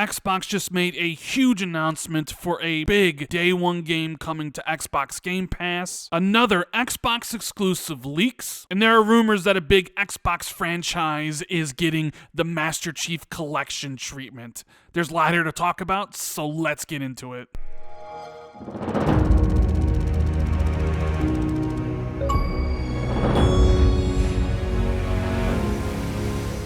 Xbox just made a huge announcement for a big day one game coming to Xbox Game Pass, another Xbox exclusive leaks, and there are rumors that a big Xbox franchise is getting the Master Chief Collection treatment. There's a lot here to talk about, so let's get into it.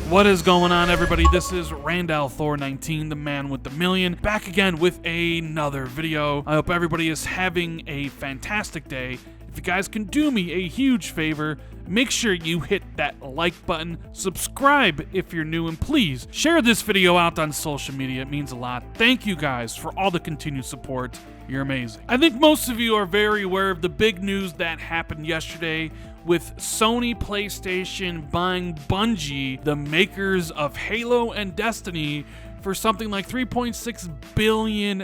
What is going on, everybody? This is Randall Thor19, the man with the million, back again with another video. I hope everybody is having a fantastic day. If you guys can do me a huge favor, make sure you hit that like button, subscribe if you're new, and please share this video out on social media. It means a lot. Thank you guys for all the continued support. You're amazing. I think most of you are very aware of the big news that happened yesterday with Sony PlayStation buying Bungie, the makers of Halo and Destiny, for something like $3.6 billion,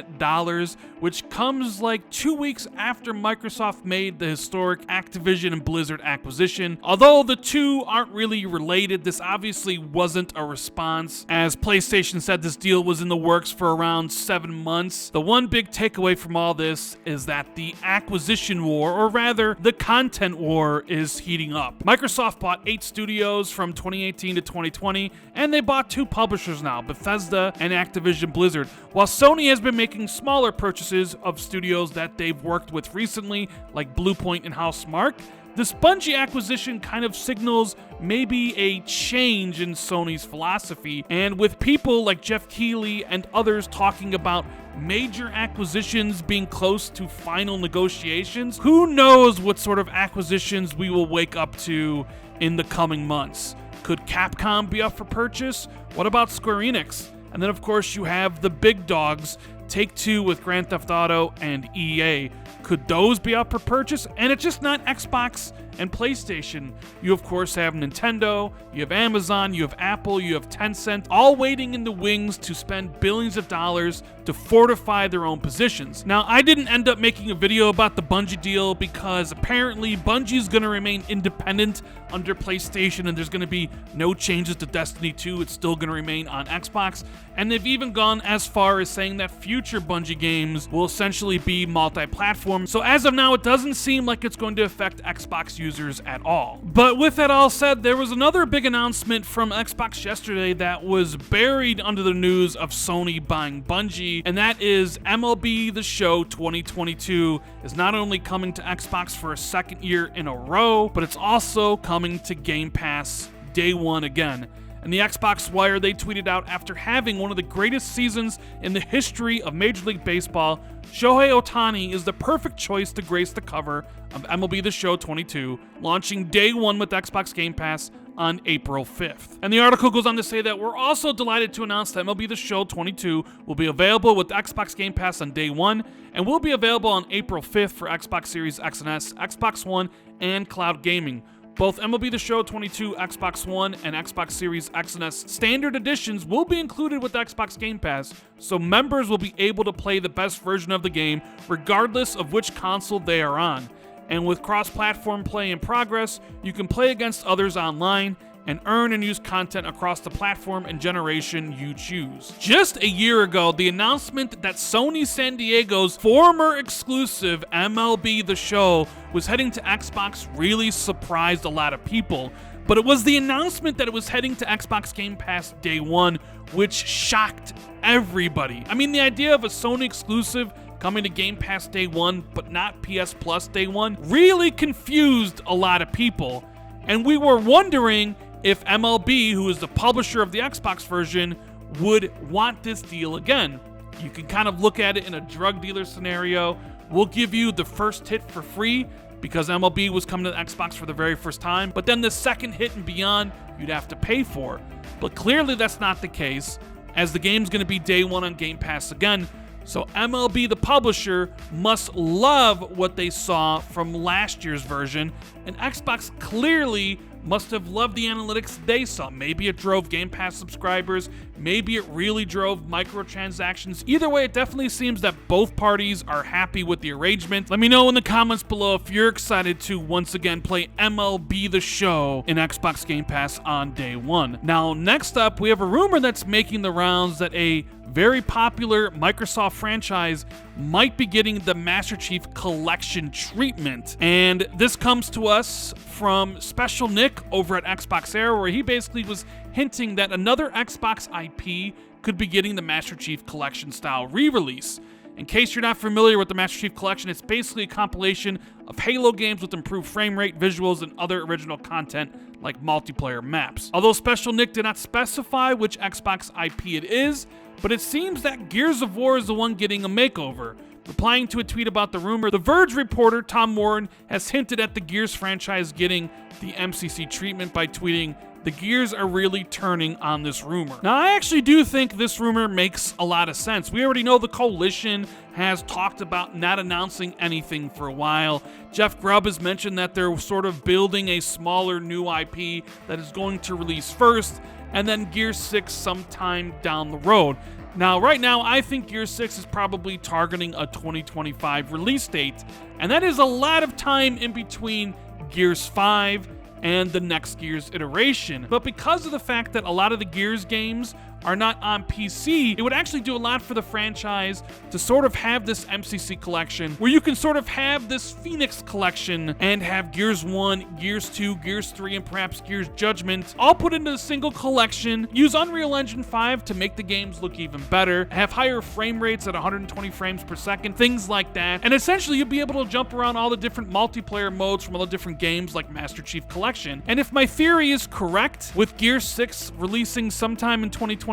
which comes like 2 weeks after Microsoft made the historic Activision and Blizzard acquisition. Although the two aren't really related, this obviously wasn't a response, as PlayStation said this deal was in the works for around 7 months. The one big takeaway from all this is that the acquisition war, or rather the content war, is heating up. Microsoft bought 8 studios from 2018 to 2020, and they bought 2 publishers now, Bethesda and Activision Blizzard, while Sony has been making smaller purchases of studios that they've worked with recently, like Bluepoint and Housemarque. This Bungie acquisition kind of signals maybe a change in Sony's philosophy, and with people like Jeff Keighley and others talking about major acquisitions being close to final negotiations, who knows what sort of acquisitions we will wake up to in the coming months. Could Capcom be up for purchase? What about Square Enix? And then, of course, you have the big dogs, Take-Two with Grand Theft Auto and EA. Could those be up for purchase? And it's just not Xbox and PlayStation. You, of course, have Nintendo, you have Amazon, you have Apple, you have Tencent, all waiting in the wings to spend billions of dollars to fortify their own positions. Now, I didn't end up making a video about the Bungie deal because apparently Bungie's going to remain independent under PlayStation, and there's going to be no changes to Destiny 2. It's still going to remain on Xbox. And they've even gone as far as saying that future Bungie games will essentially be multi-platform. So as of now, it doesn't seem like it's going to affect Xbox users at all. But with that all said, there was another big announcement from Xbox yesterday that was buried under the news of Sony buying Bungie, and that is MLB The Show 2022 is not only coming to Xbox for a second year in a row, but it's also coming to Game Pass day one again. And the Xbox Wire, they tweeted out, after having one of the greatest seasons in the history of Major League Baseball, Shohei Ohtani is the perfect choice to grace the cover of MLB The Show 22, launching day one with Xbox Game Pass on April 5th. And the article goes on to say that we're also delighted to announce that MLB The Show 22 will be available with Xbox Game Pass on day one, and will be available on April 5th for Xbox Series X and S, Xbox One, and cloud gaming. Both MLB The Show 22, Xbox One, and Xbox Series X and S standard editions will be included with Xbox Game Pass, so members will be able to play the best version of the game regardless of which console they are on. And with cross-platform play in progress, you can play against others online and earn and use content across the platform and generation you choose. Just a year ago, the announcement that Sony San Diego's former exclusive MLB The Show was heading to Xbox really surprised a lot of people, but it was the announcement that it was heading to Xbox Game Pass day one which shocked everybody. I mean, the idea of a Sony exclusive coming to Game Pass day one but not PS Plus day one really confused a lot of people, and we were wondering if MLB, who is the publisher of the Xbox version, would want this deal again. You can kind of look at it in a drug dealer scenario. We'll give you the first hit for free because MLB was coming to the Xbox for the very first time, but then the second hit and beyond, you'd have to pay for. But clearly that's not the case, as the game's going to be day one on Game Pass again. So MLB, the publisher, must love what they saw from last year's version, and Xbox clearly must have loved the analytics they saw. Maybe it drove Game Pass subscribers, maybe it really drove microtransactions. Either way, it definitely seems that both parties are happy with the arrangement. Let me know in the comments below if you're excited to once again play MLB The Show in Xbox Game Pass on day one. Now, next up, we have a rumor that's making the rounds that a very popular Microsoft franchise might be getting the Master Chief Collection treatment. And this comes to us from Special Nick over at Xbox Era, where he basically was hinting that another Xbox IP could be getting the Master Chief Collection style re-release. In case you're not familiar with the Master Chief Collection, it's basically a compilation of Halo games with improved frame rate, visuals, and other original content like multiplayer maps. Although Special Nick did not specify which Xbox IP it is, but it seems that Gears of War is the one getting a makeover. Replying to a tweet about the rumor, The Verge reporter Tom Warren has hinted at the Gears franchise getting the MCC treatment by tweeting, "The gears are really turning on this rumor." Now, I actually do think this rumor makes a lot of sense. We already know the Coalition has talked about not announcing anything for a while. Jeff Grubb has mentioned that they're sort of building a smaller new IP that is going to release first, and then Gears 6 sometime down the road. Now, right now, I think Gears 6 is probably targeting a 2025 release date, and that is a lot of time in between Gears 5 and the next Gears iteration. But because of the fact that a lot of the Gears games are not on PC, it would actually do a lot for the franchise to sort of have this MCC collection where you can sort of have this Phoenix collection and have Gears 1, Gears 2, Gears 3, and perhaps Gears Judgment all put into a single collection, use Unreal Engine 5 to make the games look even better, have higher frame rates at 120 frames per second, things like that. And essentially you'll be able to jump around all the different multiplayer modes from all the different games like Master Chief Collection. And if my theory is correct, with Gears 6 releasing sometime in 2025,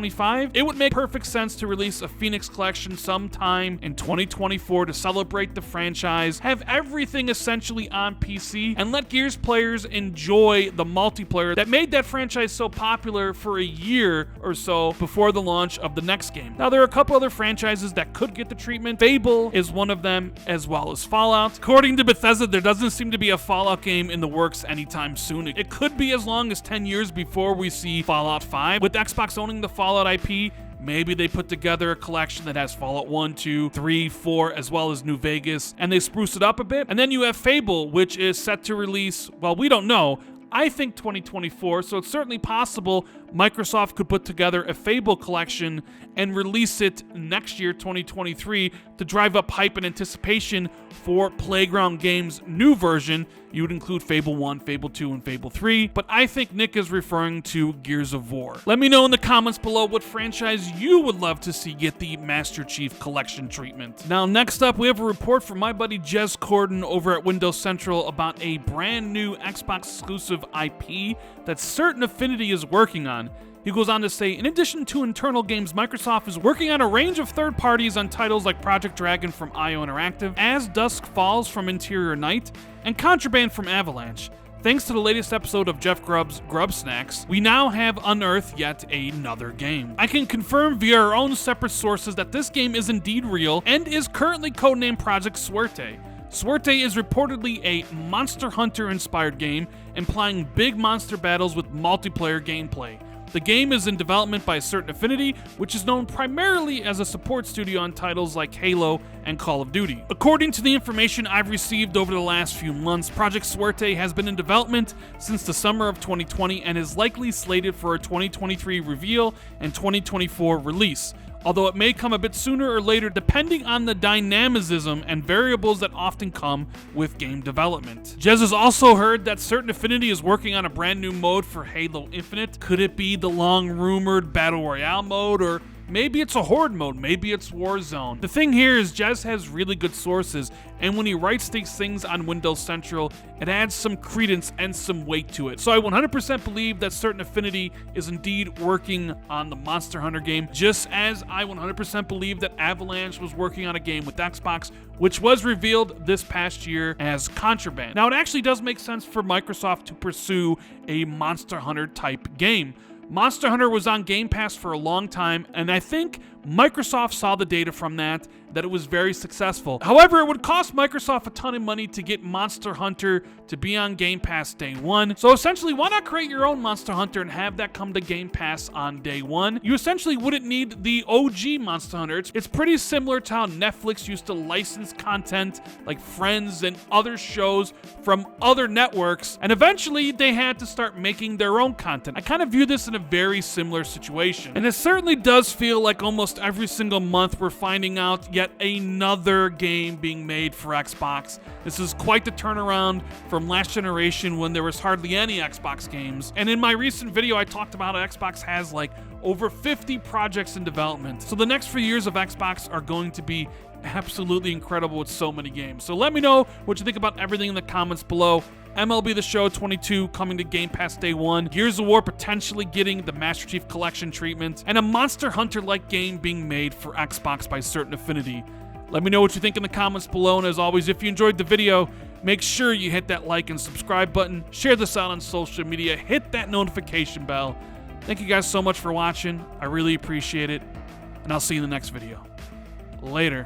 it would make perfect sense to release a Phoenix Collection sometime in 2024 to celebrate the franchise, have everything essentially on PC, and let Gears players enjoy the multiplayer that made that franchise so popular for a year or so before the launch of the next game. Now, there are a couple other franchises that could get the treatment. Fable is one of them, as well as Fallout. According to Bethesda, there doesn't seem to be a Fallout game in the works anytime soon. It could be as long as 10 years before we see Fallout 5. With Xbox owning the Fallout IP, maybe they put together a collection that has Fallout 1, 2, 3, 4, as well as New Vegas, and they spruce it up a bit. And then you have Fable, which is set to release, well, we don't know, I think 2024, so it's certainly possible Microsoft could put together a Fable collection and release it next year, 2023, to drive up hype and anticipation for Playground Games' new version. You would include Fable 1, Fable 2, and Fable 3, but I think Nick is referring to Gears of War. Let me know in the comments below what franchise you would love to see get the Master Chief Collection treatment. Now, next up, we have a report from my buddy Jez Corden over at Windows Central about a brand new Xbox exclusive IP that Certain Affinity is working on. He goes on to say, in addition to internal games, Microsoft is working on a range of third parties on titles like Project Dragon from IO Interactive, As Dusk Falls from Interior Night, and Contraband from Avalanche. Thanks to the latest episode of Jeff Grubb's Grub Snacks, we now have unearthed yet another game. I can confirm via our own separate sources that this game is indeed real and is currently codenamed Project Suerte. Suerte is reportedly a Monster Hunter-inspired game, implying big monster battles with multiplayer gameplay. The game is in development by Certain Affinity, which is known primarily as a support studio on titles like Halo and Call of Duty. According to the information I've received over the last few months, Project Suerte has been in development since the summer of 2020 and is likely slated for a 2023 reveal and 2024 release, although it may come a bit sooner or later depending on the dynamicism and variables that often come with game development. Jez has also heard that Certain Affinity is working on a brand new mode for Halo Infinite. Could it be the long-rumored Battle Royale mode, or maybe it's a Horde mode, maybe it's Warzone? The thing here is Jez has really good sources, and when he writes these things on Windows Central, it adds some credence and some weight to it. So I 100% believe that Certain Affinity is indeed working on the Monster Hunter game, just as I 100% believe that Avalanche was working on a game with Xbox, which was revealed this past year as Contraband. Now, it actually does make sense for Microsoft to pursue a Monster Hunter type game. Monster Hunter was on Game Pass for a long time, and I think Microsoft saw the data from that it was very successful. However, it would cost Microsoft a ton of money to get Monster Hunter to be on Game Pass day one. So essentially, why not create your own Monster Hunter and have that come to Game Pass on day one? You essentially wouldn't need the OG Monster Hunter. It's pretty similar to how Netflix used to license content like Friends and other shows from other networks, and eventually they had to start making their own content. I kind of view this in a very similar situation, and it certainly does feel like almost almost every single month we're finding out yet another game being made for Xbox. This is quite the turnaround from last generation when there was hardly any Xbox games. And in my recent video, I talked about how Xbox has like over 50 projects in development. So the next few years of Xbox are going to be absolutely incredible with so many games. So let me know what you think about everything in the comments below. MLB The Show 22 coming to Game Pass day 1, Gears of War potentially getting the Master Chief Collection treatment, and a Monster Hunter-like game being made for Xbox by Certain Affinity. Let me know what you think in the comments below, and as always, if you enjoyed the video, make sure you hit that like and subscribe button, share this out on social media, hit that notification bell. Thank you guys so much for watching. I really appreciate it, and I'll see you in the next video. Later.